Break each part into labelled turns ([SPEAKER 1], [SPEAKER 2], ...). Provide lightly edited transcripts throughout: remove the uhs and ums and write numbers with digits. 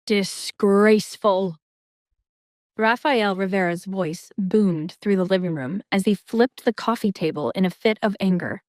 [SPEAKER 1] Disgraceful. Rafael Rivera's voice boomed through the living room as he flipped the coffee table in a fit of anger.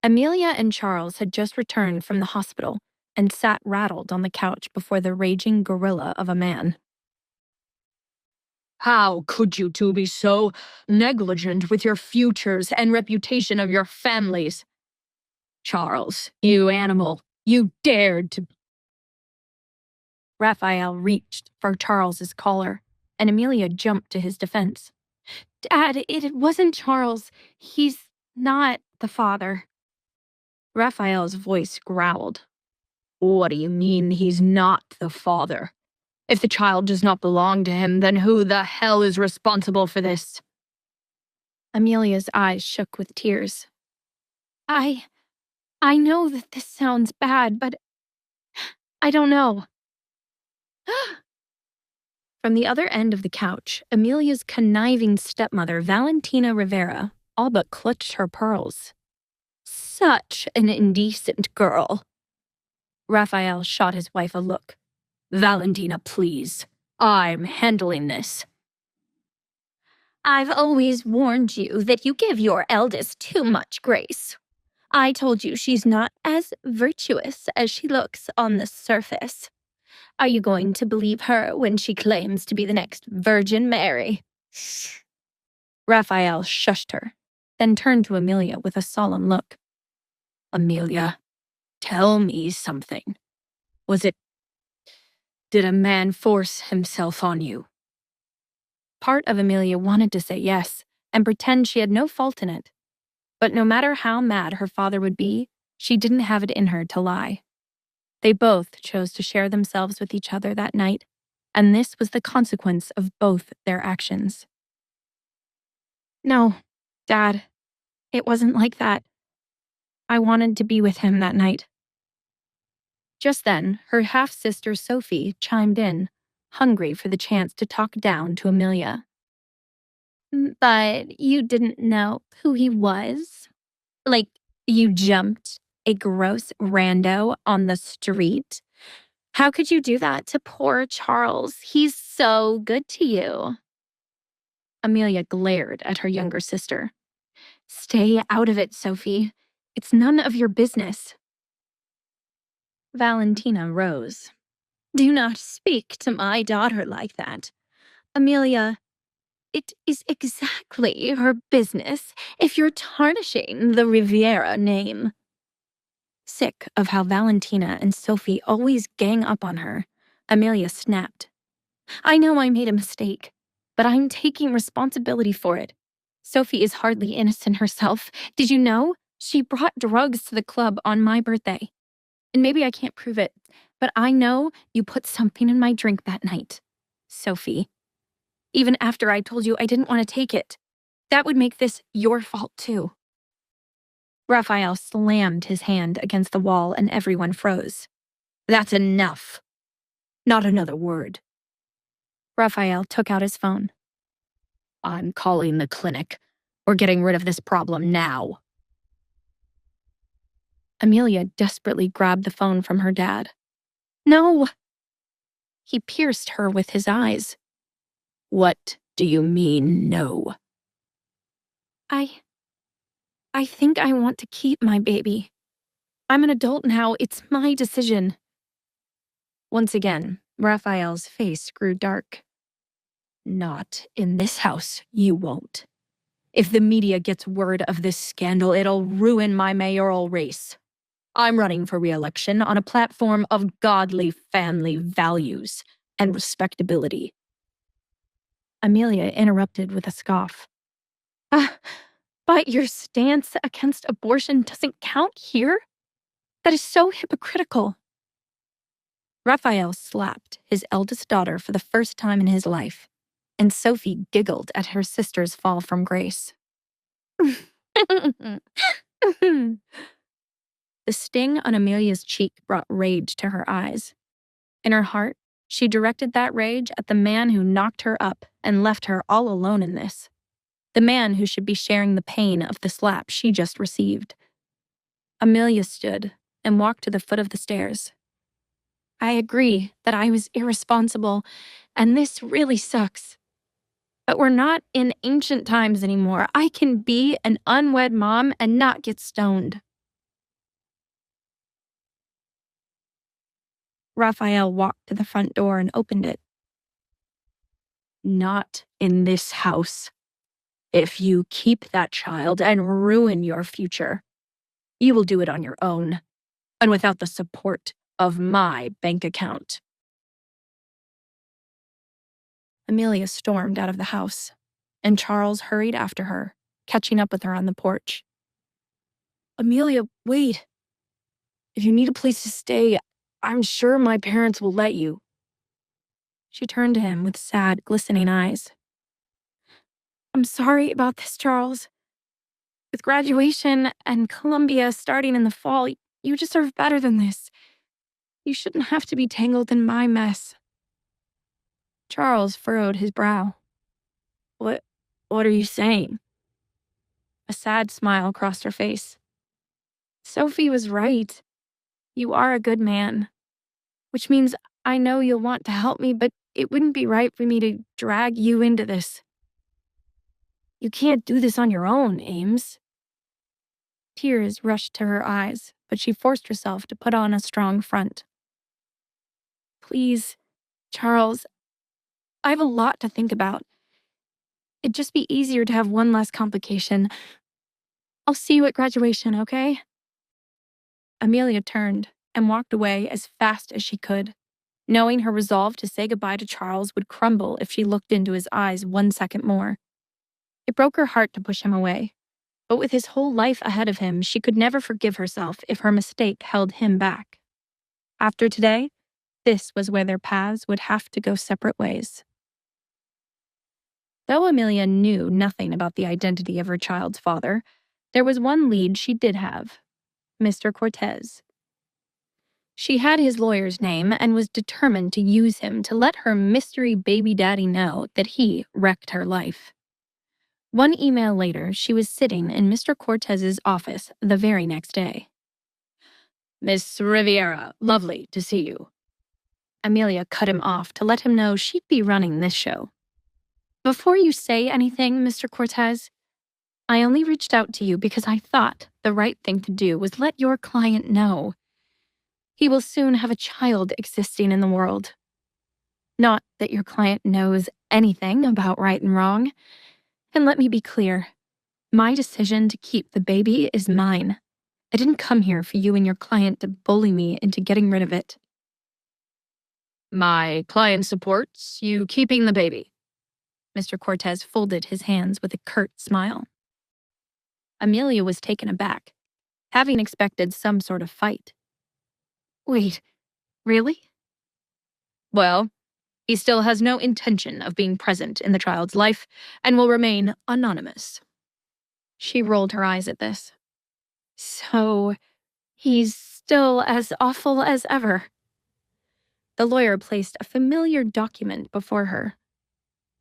[SPEAKER 1] Amelia and Charles had just returned from the hospital and sat rattled on the couch before the raging gorilla of a man.
[SPEAKER 2] How could you two be so negligent with your futures and reputation of your families? Charles, you animal, you dared to...
[SPEAKER 1] Raphael reached for Charles's collar, and Amelia jumped to his defense. Dad, it wasn't Charles. He's not the father. Raphael's voice growled.
[SPEAKER 2] What do you mean he's not the father? If the child does not belong to him, then who the hell is responsible for this?
[SPEAKER 1] Amelia's eyes shook with tears. I know that this sounds bad, but I don't know. From the other end of the couch, Amelia's conniving stepmother, Valentina Rivera, all but clutched her pearls. Such an indecent girl. Raphael shot his wife a look.
[SPEAKER 2] Valentina, please. I'm handling this.
[SPEAKER 3] I've always warned you that you give your eldest too much grace. I told you she's not as virtuous as she looks on the surface. Are you going to believe her when she claims to be the next Virgin Mary?
[SPEAKER 1] Raphael shushed her, then turned to Amelia with a solemn look.
[SPEAKER 2] Amelia, tell me something. Did a man force himself on you?
[SPEAKER 1] Part of Amelia wanted to say yes and pretend she had no fault in it. But no matter how mad her father would be, she didn't have it in her to lie. They both chose to share themselves with each other that night, and this was the consequence of both their actions. No, Dad, it wasn't like that. I wanted to be with him that night. Just then, her half-sister Sophie chimed in, hungry for the chance to talk down to Amelia.
[SPEAKER 3] But you didn't know who he was? Like, you jumped a gross rando on the street? How could you do that to poor Charles? He's so good to you.
[SPEAKER 1] Amelia glared at her younger sister. Stay out of it, Sophie. It's none of your business.
[SPEAKER 3] Valentina rose. Do not speak to my daughter like that. Amelia, it is exactly her business if you're tarnishing the Riviera name.
[SPEAKER 1] Sick of how Valentina and Sophie always gang up on her, Amelia snapped. I know I made a mistake, but I'm taking responsibility for it. Sophie is hardly innocent herself. Did you know? She brought drugs to the club on my birthday. And maybe I can't prove it, but I know you put something in my drink that night, Sophie. Even after I told you I didn't want to take it. That would make this your fault too. Raphael slammed his hand against the wall and everyone froze.
[SPEAKER 2] That's enough. Not another word.
[SPEAKER 1] Raphael took out his phone.
[SPEAKER 2] I'm calling the clinic. We're getting rid of this problem now.
[SPEAKER 1] Amelia desperately grabbed the phone from her dad. No! He pierced her with his eyes.
[SPEAKER 2] What do you mean, no?
[SPEAKER 1] I think I want to keep my baby. I'm an adult now. It's my decision. Once again, Raphael's face grew dark.
[SPEAKER 2] Not in this house, you won't. If the media gets word of this scandal, it'll ruin my mayoral race. I'm running for re-election on a platform of godly family values and respectability.
[SPEAKER 1] Amelia interrupted with a scoff. But your stance against abortion doesn't count here? That is so hypocritical. Raphael slapped his eldest daughter for the first time in his life, and Sophie giggled at her sister's fall from grace. The sting on Amelia's cheek brought rage to her eyes. In her heart, she directed that rage at the man who knocked her up and left her all alone in this. The man who should be sharing the pain of the slap she just received. Amelia stood and walked to the foot of the stairs. I agree that I was irresponsible, and this really sucks. But we're not in ancient times anymore. I can be an unwed mom and not get stoned. Raphael walked to the front door and opened it. Not in this house. If you keep that child and ruin your future, you will do it on your own, and without the support of my bank account. Amelia stormed out of the house, and Charles hurried after her, catching up with her on the porch. Amelia, wait. If you need a place to stay, I'm sure my parents will let you. She turned to him with sad, glistening eyes. I'm sorry about this, Charles. With graduation and Columbia starting in the fall, you deserve better than this. You shouldn't have to be tangled in my mess. Charles furrowed his brow. What are you saying? A sad smile crossed her face. Sophie was right. You are a good man. Which means I know you'll want to help me, but it wouldn't be right for me to drag you into this. You can't do this on your own, Ames. Tears rushed to her eyes, but she forced herself to put on a strong front. Please, Charles, I have a lot to think about. It'd just be easier to have one less complication. I'll see you at graduation, okay? Amelia turned and walked away as fast as she could, knowing her resolve to say goodbye to Charles would crumble if she looked into his eyes 1 second more. It broke her heart to push him away, but with his whole life ahead of him, she could never forgive herself if her mistake held him back. After today, this was where their paths would have to go separate ways. Though Amelia knew nothing about the identity of her child's father, there was one lead she did have: Mr. Cortez. She had his lawyer's name and was determined to use him to let her mystery baby daddy know that he wrecked her life. One email later, she was sitting in Mr. Cortez's office the very next day. Miss Riviera, lovely to see you. Amelia cut him off to let him know she'd be running this show. Before you say anything, Mr. Cortez, I only reached out to you because I thought the right thing to do was let your client know. He will soon have a child existing in the world. Not that your client knows anything about right and wrong. And let me be clear, my decision to keep the baby is mine. I didn't come here for you and your client to bully me into getting rid of it. My client supports you keeping the baby. Mr. Cortez folded his hands with a curt smile. Amelia was taken aback, having expected some sort of fight. Wait, really? Well, he still has no intention of being present in the child's life and will remain anonymous. She rolled her eyes at this. So, he's still as awful as ever. The lawyer placed a familiar document before her.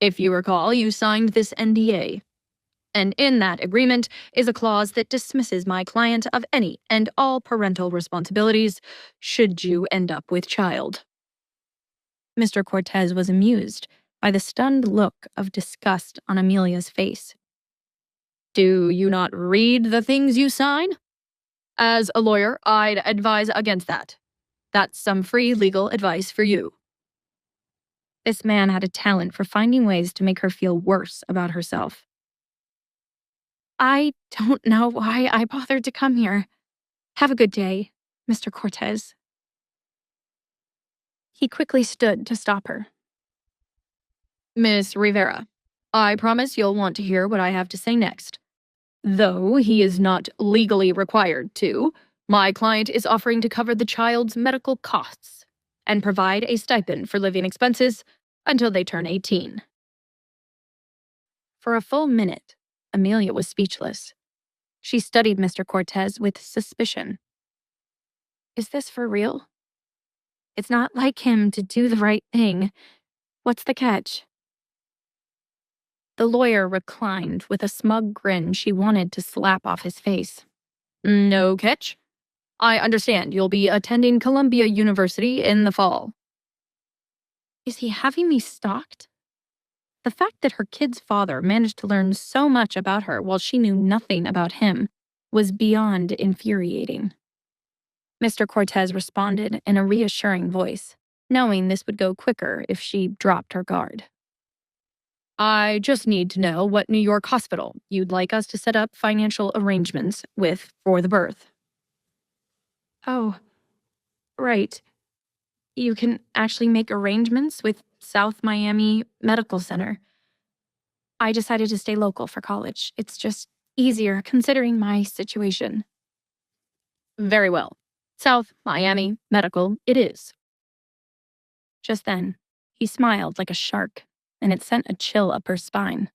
[SPEAKER 1] If you recall, you signed this NDA. And in that agreement is a clause that dismisses my client of any and all parental responsibilities should you end up with child. Mr. Cortez was amused by the stunned look of disgust on Amelia's face. Do you not read the things you sign? As a lawyer, I'd advise against that. That's some free legal advice for you. This man had a talent for finding ways to make her feel worse about herself. I don't know why I bothered to come here. Have a good day, Mr. Cortez. He quickly stood to stop her. Miss Rivera, I promise you'll want to hear what I have to say next. Though he is not legally required to, my client is offering to cover the child's medical costs and provide a stipend for living expenses until they turn 18. For a full minute, Amelia was speechless. She studied Mr. Cortez with suspicion. Is this for real? It's not like him to do the right thing. What's the catch? The lawyer reclined with a smug grin she wanted to slap off his face. No catch.
[SPEAKER 2] I understand you'll be attending Columbia University in the fall.
[SPEAKER 1] Is he having me stalked? The fact that her kid's father managed to learn so much about her while she knew nothing about him was beyond infuriating. Mr. Cortez responded in a reassuring voice, knowing this would go quicker if she dropped her guard.
[SPEAKER 2] I just need to know what New York hospital you'd like us to set up financial arrangements with for the birth.
[SPEAKER 1] Oh, right. You can actually make arrangements with South Miami Medical Center. I decided to stay local for college. It's just easier considering my situation.
[SPEAKER 2] Very well. South Miami Medical it is.
[SPEAKER 1] Just then, he smiled like a shark, and it sent a chill up her spine.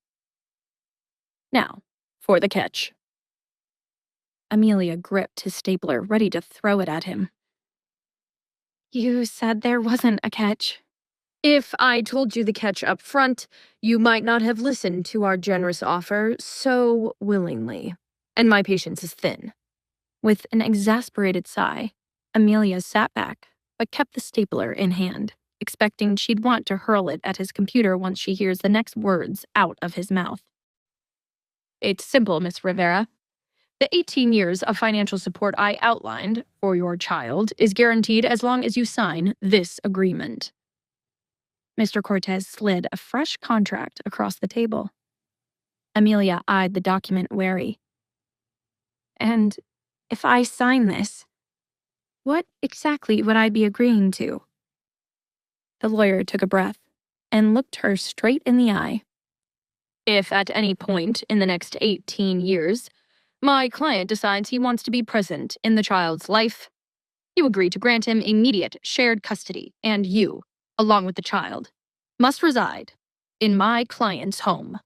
[SPEAKER 2] Now, for the catch.
[SPEAKER 1] Amelia gripped his stapler, ready to throw it at him. You said there wasn't a catch.
[SPEAKER 2] If I told you the catch up front, you might not have listened to our generous offer so willingly. And my patience is thin.
[SPEAKER 1] With an exasperated sigh, Amelia sat back, but kept the stapler in hand, expecting she'd want to hurl it at his computer once she hears the next words out of his mouth.
[SPEAKER 2] It's simple, Miss Rivera. The 18 years of financial support I outlined for your child is guaranteed as long as you sign this agreement.
[SPEAKER 1] Mr. Cortez slid a fresh contract across the table. Amelia eyed the document wary. And if I sign this, what exactly would I be agreeing to? The lawyer took a breath and looked her straight in the eye.
[SPEAKER 2] If at any point in the next 18 years, my client decides he wants to be present in the child's life, you agree to grant him immediate shared custody, and you, along with the child, must reside in my client's home.